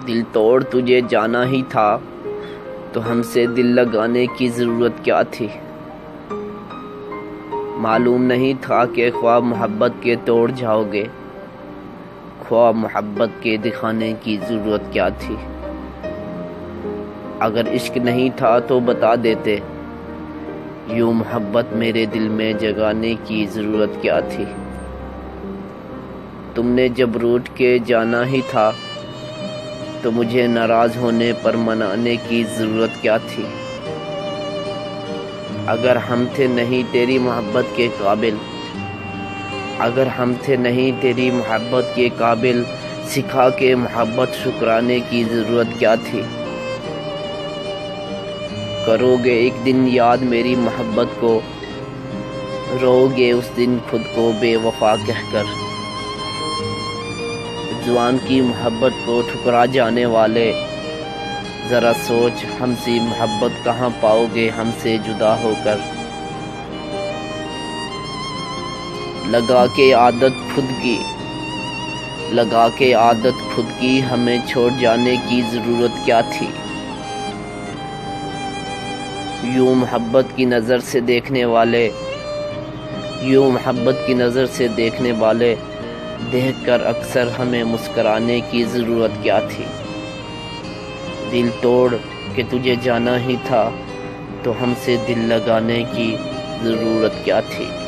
دل توڑ تجھے جانا ہی تھا تو ہم سے دل لگانے کی ضرورت کیا تھی؟ معلوم نہیں تھا کہ خواب محبت کے توڑ جاؤ گے، خواب محبت کے دکھانے کی ضرورت کیا تھی؟ اگر عشق نہیں تھا تو بتا دیتے، یوں محبت میرے دل میں جگانے کی ضرورت کیا تھی؟ تم نے جب روٹھ کے جانا ہی تھا تو مجھے ناراض ہونے پر منانے کی ضرورت کیا تھی؟ اگر ہم تھے نہیں تیری محبت کے قابل، اگر ہم تھے نہیں تیری محبت کے قابل، سکھا کے محبت شکرانے کی ضرورت کیا تھی؟ کرو گے ایک دن یاد میری محبت کو، رو گے اس دن خود کو بے وفا کہہ کر۔ جوان کی محبت کو ٹھکرا جانے والے، ذرا سوچ ہم سی محبت کہاں پاؤ گے ہم سے جدا ہو کر۔ لگا کے عادت خود کی ہمیں چھوڑ جانے کی ضرورت کیا تھی؟ یوں محبت کی نظر سے دیکھنے والے دیکھ کر اکثر ہمیں مسکرانے کی ضرورت کیا تھی؟ دل توڑ کہ تجھے جانا ہی تھا تو ہم سے دل لگانے کی ضرورت کیا تھی؟